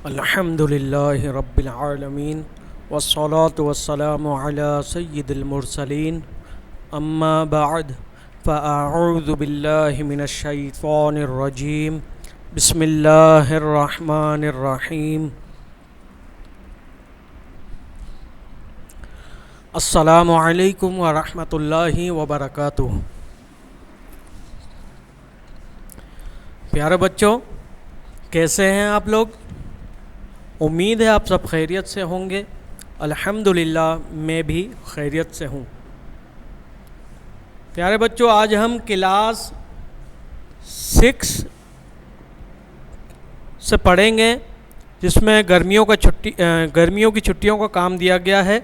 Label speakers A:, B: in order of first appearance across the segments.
A: الحمد للہ رب العالمین والصلاة والسلام علی سید المرسلین اما بعد فاعوذ باللہ من الشیطان الرجیم بسم اللہ الرحمن الرحیم السلام علیکم ورحمۃ اللہ وبرکاتہ۔ پیارے بچوں، کیسے ہیں آپ لوگ؟ امید ہے آپ سب خیریت سے ہوں گے۔ الحمدللہ میں بھی خیریت سے ہوں۔ پیارے بچوں، آج ہم کلاس 6 سے پڑھیں گے، جس میں گرمیوں کی چھٹیوں کا کام دیا گیا ہے۔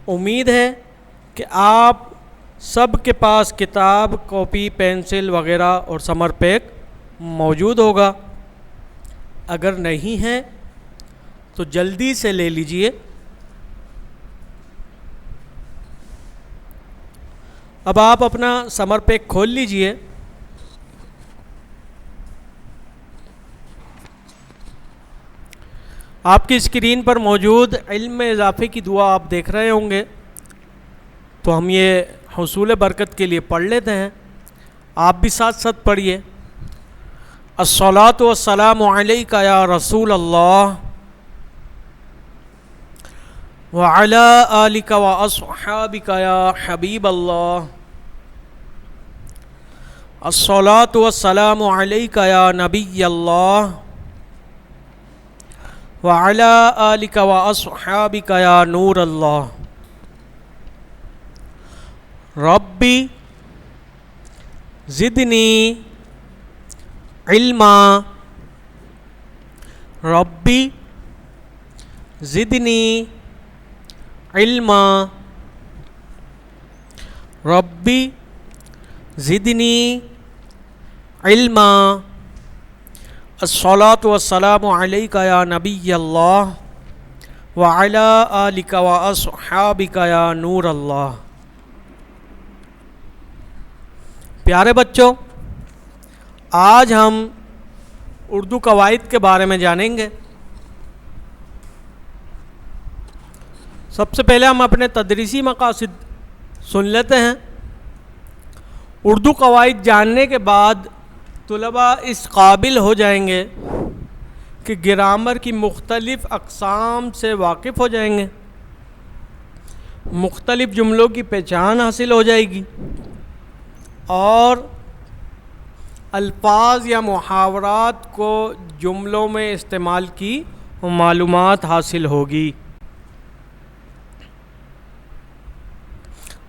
A: امید ہے کہ آپ سب کے پاس کتاب، کاپی، پینسل وغیرہ اور سمر پیک موجود ہوگا۔ اگر نہیں ہے تو جلدی سے لے لیجئے۔ اب آپ اپنا سمر پیک کھول لیجئے۔ آپ کی اسکرین پر موجود علم میں اضافے کی دعا آپ دیکھ رہے ہوں گے، تو ہم یہ حصول برکت کے لیے پڑھ لیتے ہیں۔ آپ بھی ساتھ ساتھ پڑھیے۔ الصلاۃ والسلام علیک یا رسول اللہ وعلی آلک واصحابک یا حبیب اللہ۔ الصلاۃ والسلام علیک یا نبی اللہ وعلی آلک واصحابک یا نور اللہ۔ ربی زدنی علما، ربی زدنی علما، ربی زدنی علما۔ الصلاۃ والسلام علیک یا نبی اللہ وعلی آلک واصحابک یا نور اللہ۔ پیارے بچوں، آج ہم اردو قواعد کے بارے میں جانیں گے۔ سب سے پہلے ہم اپنے تدریسی مقاصد سن لیتے ہیں۔ اردو قواعد جاننے کے بعد طلباء اس قابل ہو جائیں گے کہ گرامر کی مختلف اقسام سے واقف ہو جائیں گے، مختلف جملوں کی پہچان حاصل ہو جائے گی، اور الفاظ یا محاورات کو جملوں میں استعمال کی معلومات حاصل ہوگی۔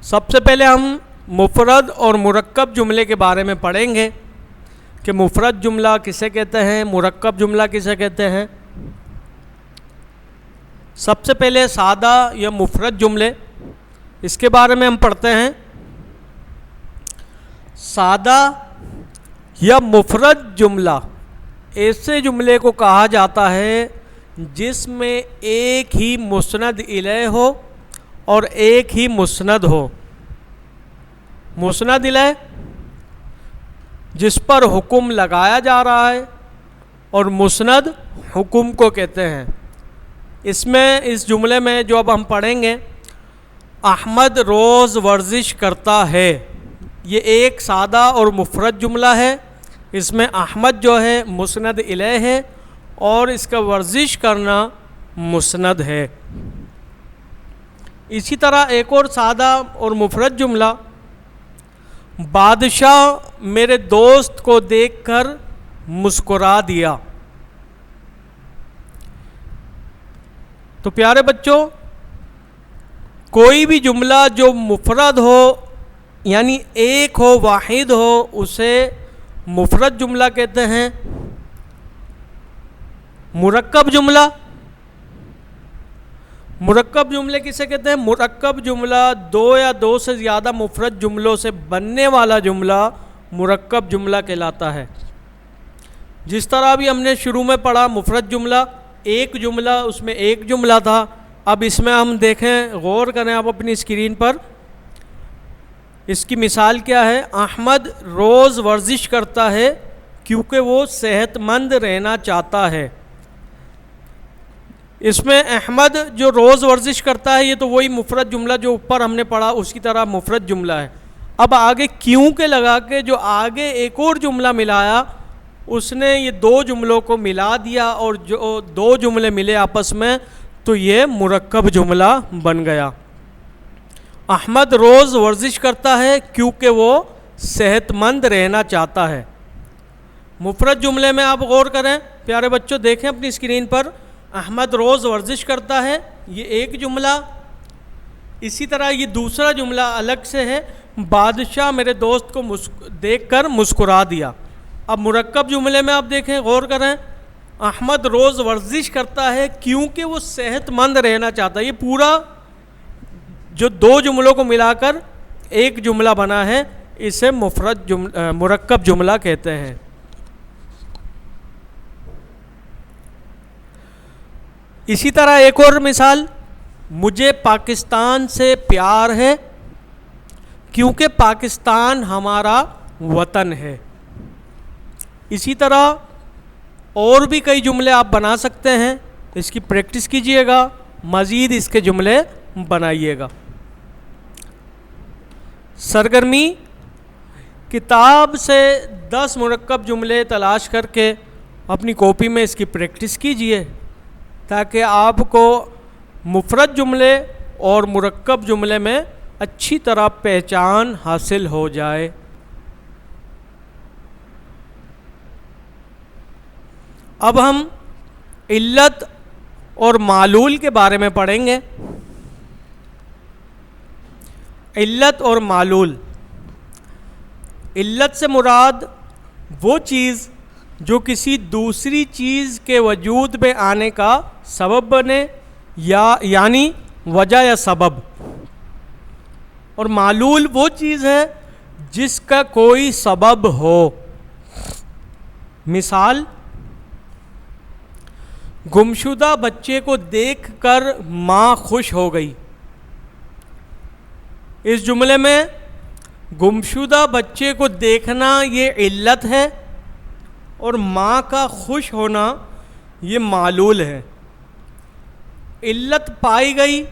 A: سب سے پہلے ہم مفرد اور مرکب جملے کے بارے میں پڑھیں گے کہ مفرد جملہ کسے کہتے ہیں، مرکب جملہ کسے کہتے ہیں۔ سب سے پہلے سادہ یا مفرد جملے، اس کے بارے میں ہم پڑھتے ہیں۔ سادہ یا مفرد جملہ ایسے جملے کو کہا جاتا ہے جس میں ایک ہی مسند الیہ ہو اور ایک ہی مسند ہو۔ مسند الیہ جس پر حکم لگایا جا رہا ہے، اور مسند حکم کو کہتے ہیں۔ اس جملے میں جو اب ہم پڑھیں گے، احمد روز ورزش کرتا ہے، یہ ایک سادہ اور مفرد جملہ ہے۔ اس میں احمد جو ہے مسند الیہ ہے اور اس کا ورزش کرنا مسند ہے۔ اسی طرح ایک اور سادہ اور مفرد جملہ، بادشاہ میرے دوست کو دیکھ کر مسکرا دیا۔ تو پیارے بچوں، کوئی بھی جملہ جو مفرد ہو، یعنی ایک ہو، واحد ہو، اسے مفرد جملہ کہتے ہیں۔ مرکب جملے کسے کہتے ہیں؟ مرکب جملہ دو یا دو سے زیادہ مفرد جملوں سے بننے والا جملہ مرکب جملہ کہلاتا ہے۔ جس طرح ابھی ہم نے شروع میں پڑھا مفرد جملہ ایک جملہ، اس میں ایک جملہ تھا۔ اب اس میں ہم دیکھیں، غور کریں آپ اپنی اسکرین پر، اس کی مثال کیا ہے؟ احمد روز ورزش کرتا ہے کیونکہ وہ صحت مند رہنا چاہتا ہے۔ اس میں احمد جو روز ورزش کرتا ہے یہ تو وہی مفرد جملہ جو اوپر ہم نے پڑھا اس کی طرح مفرد جملہ ہے. اب آگے کیوں کے لگا کے جو آگے ایک اور جملہ ملایا اس نے یہ دو جملوں کو ملا دیا اور جو دو جملے ملے آپس میں تو یہ مرکب جملہ بن گیا. احمد روز ورزش کرتا ہے کیونکہ وہ صحت مند رہنا چاہتا ہے. مفرد جملے میں آپ غور کریں پیارے بچوں, دیکھیں اپنی اسکرین پر, احمد روز ورزش کرتا ہے یہ ایک جملہ, اسی طرح یہ دوسرا جملہ الگ سے ہے, بادشاہ میرے دوست کو دیکھ کر مسکرا دیا. اب مرکب جملے میں آپ دیکھیں غور کریں, احمد روز ورزش کرتا ہے کیونکہ وہ صحت مند رہنا چاہتا ہے. یہ پورا جو دو جملوں کو ملا کر ایک جملہ بنا ہے اسے مرکب جملہ کہتے ہیں. اسی طرح ایک اور مثال, مجھے پاکستان سے پیار ہے کیونکہ پاکستان ہمارا وطن ہے. اسی طرح اور بھی کئی جملے آپ بنا سکتے ہیں, اس کی پریکٹس کیجئے گا, مزید اس کے جملے بنائیے گا. سرگرمی, کتاب سے 10 مرکب جملے تلاش کر کے اپنی کاپی میں اس کی پریکٹس کیجئے تاکہ آپ کو مفرد جملے اور مرکب جملے میں اچھی طرح پہچان حاصل ہو جائے. اب ہم علت اور معلول کے بارے میں پڑھیں گے. علت اور معلول, علت سے مراد وہ چیز جو کسی دوسری چیز کے وجود میں آنے کا سبب بنے یعنی وجہ یا سبب, اور معلول وہ چیز ہے جس کا کوئی سبب ہو. مثال, گمشدہ بچے کو دیکھ کر ماں خوش ہو گئی. اس جملے میں گمشدہ بچے کو دیکھنا یہ علت ہے اور ماں کا خوش ہونا یہ معلول ہے. علت پائی گئی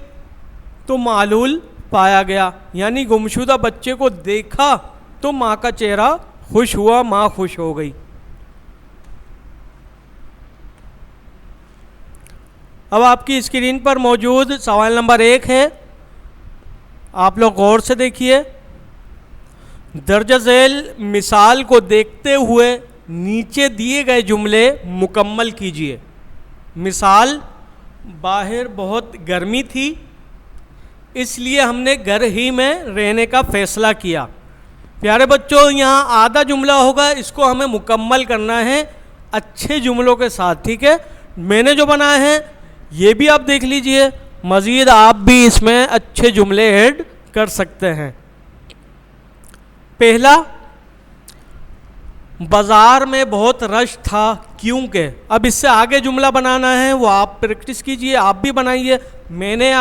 A: تو معلول پایا گیا, یعنی گمشدہ بچے کو دیکھا تو ماں کا چہرہ خوش ہوا, ماں خوش ہو گئی. اب آپ کی اسکرین پر موجود سوال نمبر 1 ہے, آپ لوگ غور سے دیکھیے. درجہ ذیل مثال کو دیکھتے ہوئے نیچے دیے گئے جملے مکمل کیجیے. مثال, باہر بہت گرمی تھی اس لیے ہم نے گھر ہی میں رہنے کا فیصلہ کیا. پیارے بچوں یہاں آدھا جملہ ہوگا, اس کو ہمیں مکمل کرنا ہے اچھے جملوں کے ساتھ, ٹھیک ہے. میں نے جو بنائے ہیں یہ بھی آپ دیکھ لیجئے, مزید آپ بھی اس میں اچھے جملے ایڈ کر سکتے ہیں. پہلا, بازار میں بہت رش تھا کیونکہ. اب اس سے آگے جملہ بنانا ہے وہ آپ پریکٹس کیجئے, آپ بھی بنائیے. میں نے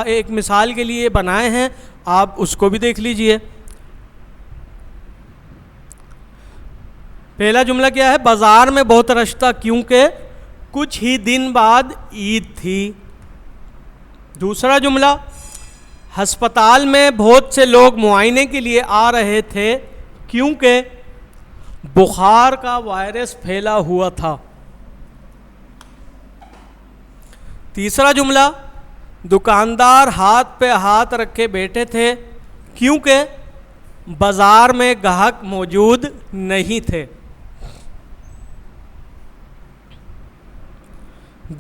A: ایک مثال کے لیے بنائے ہیں, آپ اس کو بھی دیکھ لیجئے. پہلا جملہ کیا ہے, بازار میں بہت رش تھا کیونکہ کچھ ہی دن بعد عید تھی. دوسرا جملہ, ہسپتال میں بہت سے لوگ معائنے کے لیے آ رہے تھے کیونکہ بخار کا وائرس پھیلا ہوا تھا. تیسرا جملہ, دکاندار ہاتھ پہ ہاتھ رکھے بیٹھے تھے کیونکہ بازار میں گاہک موجود نہیں تھے.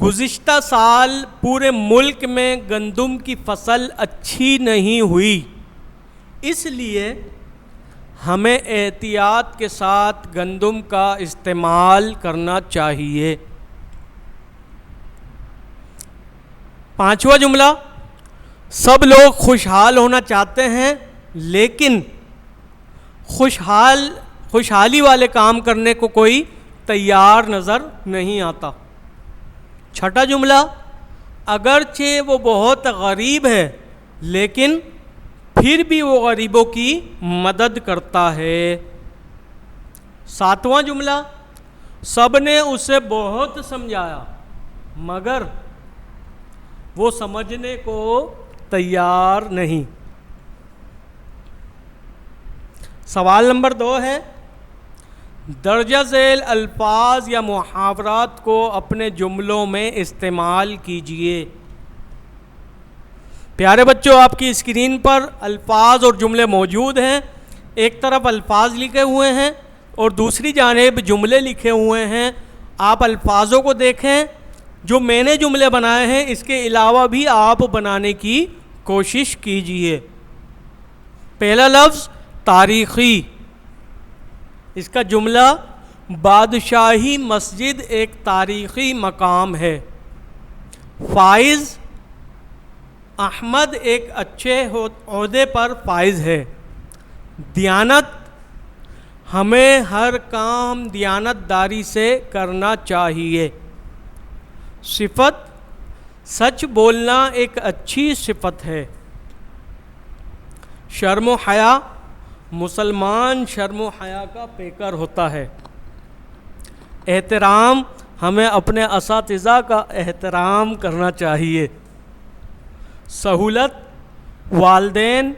A: گزشتہ سال پورے ملک میں گندم کی فصل اچھی نہیں ہوئی اس لیے ہمیں احتیاط کے ساتھ گندم کا استعمال کرنا چاہیے. پانچواں جملہ, سب لوگ خوشحال ہونا چاہتے ہیں لیکن خوشحالی والے کام کرنے کو کوئی تیار نظر نہیں آتا. چھٹا جملہ, اگرچہ وہ بہت غریب ہے لیکن پھر بھی وہ غریبوں کی مدد کرتا ہے. ساتواں جملہ, سب نے اسے بہت سمجھایا مگر وہ سمجھنے کو تیار نہیں۔ سوال نمبر 2 ہے، درجہ ذیل الفاظ یا محاورات کو اپنے جملوں میں استعمال کیجیے۔ پیارے بچوں، آپ کی اسکرین پر الفاظ اور جملے موجود ہیں۔ ایک طرف الفاظ لکھے ہوئے ہیں اور دوسری جانب جملے لکھے ہوئے ہیں۔ آپ الفاظوں کو دیکھیں، جو میں نے جملے بنائے ہیں اس کے علاوہ بھی آپ بنانے کی کوشش کیجیے۔ پہلا لفظ تاریخی، اس کا جملہ بادشاہی مسجد ایک تاریخی مقام ہے۔ فائز، احمد ایک اچھے عہدے پر فائز ہے۔ دیانت، ہمیں ہر کام دیانت داری سے کرنا چاہیے۔ صفت، سچ بولنا ایک اچھی صفت ہے۔ شرم و حیا، مسلمان شرم و حیا کا پیکر ہوتا ہے۔ احترام، ہمیں اپنے اساتذہ کا احترام کرنا چاہیے۔ سہولت، والدین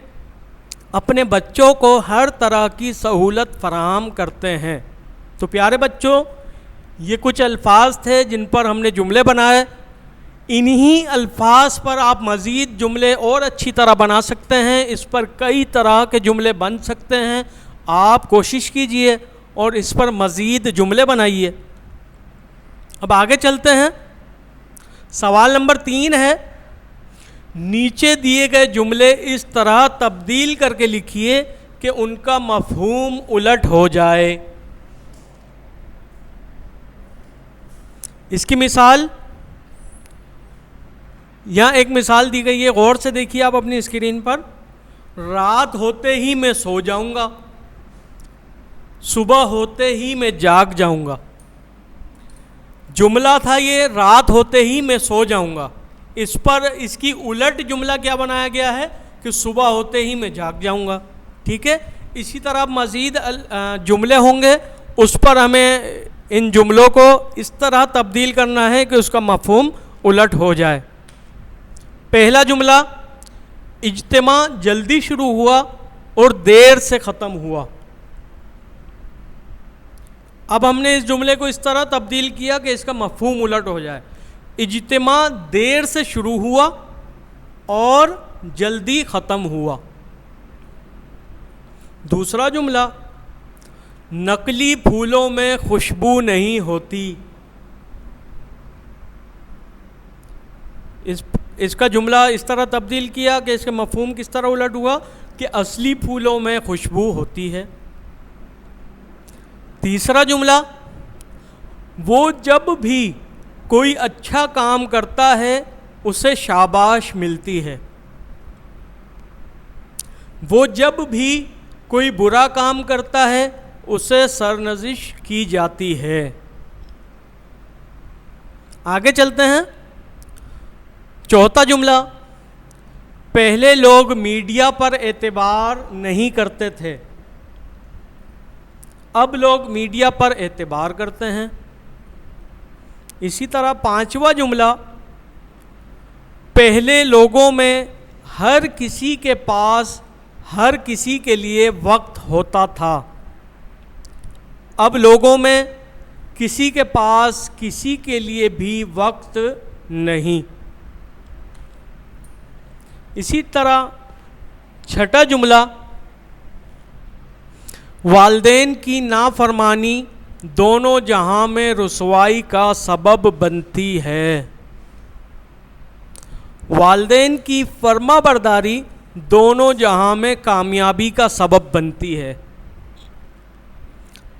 A: اپنے بچوں کو ہر طرح کی سہولت فراہم کرتے ہیں۔ تو پیارے بچوں، یہ کچھ الفاظ تھے جن پر ہم نے جملے بنائے۔ انہی الفاظ پر آپ مزید جملے اور اچھی طرح بنا سکتے ہیں۔ اس پر کئی طرح کے جملے بن سکتے ہیں۔ آپ کوشش کیجئے اور اس پر مزید جملے بنائیے۔ اب آگے چلتے ہیں۔ سوال نمبر 3 ہے، نیچے دیے گئے جملے اس طرح تبدیل کر کے لکھیے کہ ان کا مفہوم الٹ ہو جائے۔ اس کی مثال، یہاں ایک مثال دی گئی ہے، غور سے دیکھیے آپ اپنی اسکرین پر۔ رات ہوتے ہی میں سو جاؤں گا، صبح ہوتے ہی میں جاگ جاؤں گا۔ جملہ تھا یہ، رات ہوتے ہی میں سو جاؤں گا۔ اس پر اس کی الٹ جملہ کیا بنایا گیا ہے کہ صبح ہوتے ہی میں جاگ جاؤں گا۔ ٹھیک ہے، اسی طرح مزید جملے ہوں گے، اس پر ہمیں ان جملوں کو اس طرح تبدیل کرنا ہے کہ اس کا مفہوم الٹ ہو جائے۔ پہلا جملہ، اجتماع جلدی شروع ہوا اور دیر سے ختم ہوا۔ اب ہم نے اس جملے کو اس طرح تبدیل کیا کہ اس کا مفہوم الٹ ہو جائے۔ اجتماع دیر سے شروع ہوا اور جلدی ختم ہوا۔ دوسرا جملہ، نقلی پھولوں میں خوشبو نہیں ہوتی۔ اس کا جملہ اس طرح تبدیل کیا کہ اس کا مفہوم کس طرح الٹ ہوا کہ اصلی پھولوں میں خوشبو ہوتی ہے۔ تیسرا جملہ، وہ جب بھی کوئی اچھا کام کرتا ہے اسے شاباش ملتی ہے۔ وہ جب بھی کوئی برا کام کرتا ہے اسے سرزنش کی جاتی ہے۔ آگے چلتے ہیں۔ چوتھا جملہ، پہلے لوگ میڈیا پر اعتبار نہیں کرتے تھے، اب لوگ میڈیا پر اعتبار کرتے ہیں۔ اسی طرح پانچواں جملہ، پہلے لوگوں میں ہر کسی کے پاس ہر کسی کے لیے وقت ہوتا تھا، اب لوگوں میں کسی کے پاس کسی کے لیے بھی وقت نہیں۔ اسی طرح چھٹا جملہ، والدین کی نافرمانی دونوں جہاں میں رسوائی کا سبب بنتی ہے۔ والدین کی فرما برداری دونوں جہاں میں کامیابی کا سبب بنتی ہے۔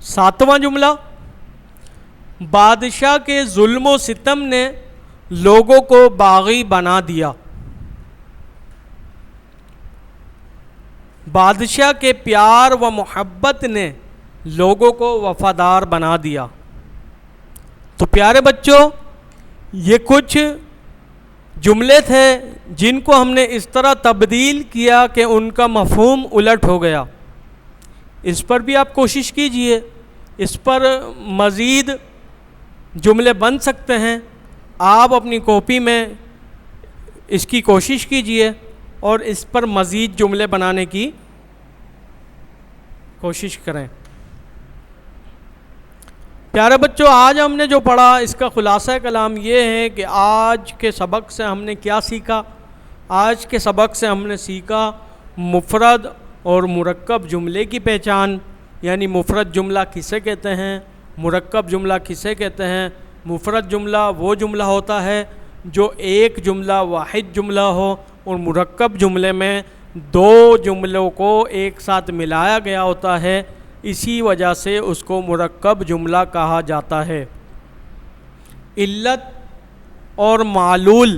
A: ساتواں جملہ، بادشاہ کے ظلم و ستم نے لوگوں کو باغی بنا دیا، بادشاہ کے پیار و محبت نے لوگوں کو وفادار بنا دیا۔ تو پیارے بچوں، یہ کچھ جملے تھے جن کو ہم نے اس طرح تبدیل کیا کہ ان کا مفہوم الٹ ہو گیا۔ اس پر بھی آپ کوشش کیجئے، اس پر مزید جملے بن سکتے ہیں۔ آپ اپنی کاپی میں اس کی کوشش کیجئے اور اس پر مزید جملے بنانے کی کوشش کریں۔ پیارے بچوں، آج ہم نے جو پڑھا اس کا خلاصہ کلام یہ ہے کہ آج کے سبق سے ہم نے کیا سیکھا؟ آج کے سبق سے ہم نے سیکھا مفرد اور مرکب جملے کی پہچان، یعنی مفرد جملہ کسے کہتے ہیں، مرکب جملہ کسے کہتے ہیں۔ مفرد جملہ وہ جملہ ہوتا ہے جو ایک جملہ واحد جملہ ہو، اور مرکب جملے میں دو جملوں کو ایک ساتھ ملایا گیا ہوتا ہے، اسی وجہ سے اس کو مرکب جملہ کہا جاتا ہے۔ علت اور معلول،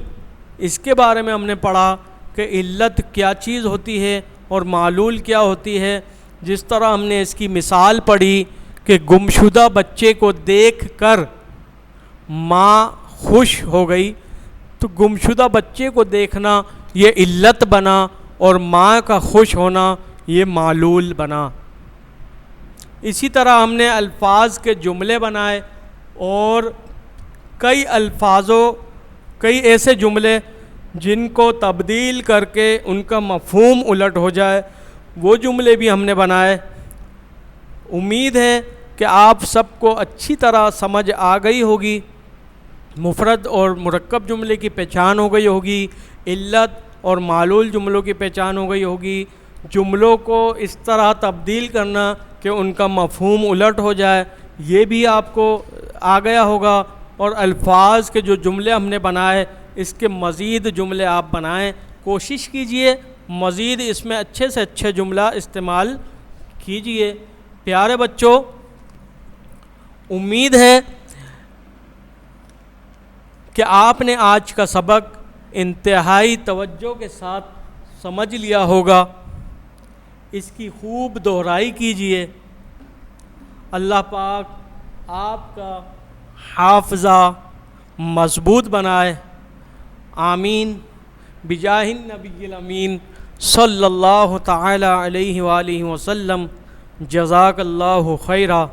A: اس کے بارے میں ہم نے پڑھا کہ علت کیا چیز ہوتی ہے اور معلول کیا ہوتی ہے۔ جس طرح ہم نے اس کی مثال پڑھی کہ گمشدہ بچے کو دیکھ کر ماں خوش ہو گئی، تو گمشدہ بچے کو دیکھنا یہ علت بنا اور ماں کا خوش ہونا یہ معلول بنا۔ اسی طرح ہم نے الفاظ کے جملے بنائے، اور کئی ایسے جملے جن کو تبدیل کر کے ان کا مفہوم الٹ ہو جائے، وہ جملے بھی ہم نے بنائے۔ امید ہے کہ آپ سب کو اچھی طرح سمجھ آ گئی ہوگی، مفرد اور مرکب جملے کی پہچان ہو گئی ہوگی، علت اور معلول جملوں کی پہچان ہو گئی ہوگی، جملوں کو اس طرح تبدیل کرنا کہ ان کا مفہوم الٹ ہو جائے یہ بھی آپ کو آ گیا ہوگا، اور الفاظ کے جو جملے ہم نے بنائے اس کے مزید جملے آپ بنائیں، کوشش کیجئے مزید اس میں اچھے سے اچھے جملہ استعمال کیجئے۔ پیارے بچوں، امید ہے کہ آپ نے آج کا سبق انتہائی توجہ کے ساتھ سمجھ لیا ہوگا، اس کی خوب دہرائی کیجئے۔ اللہ پاک آپ کا حافظہ مضبوط بنائے، آمین، بجاہ النبی الامین صلی اللہ تعالی علیہ وآلہ وسلم۔ جزاک اللہ خیرہ۔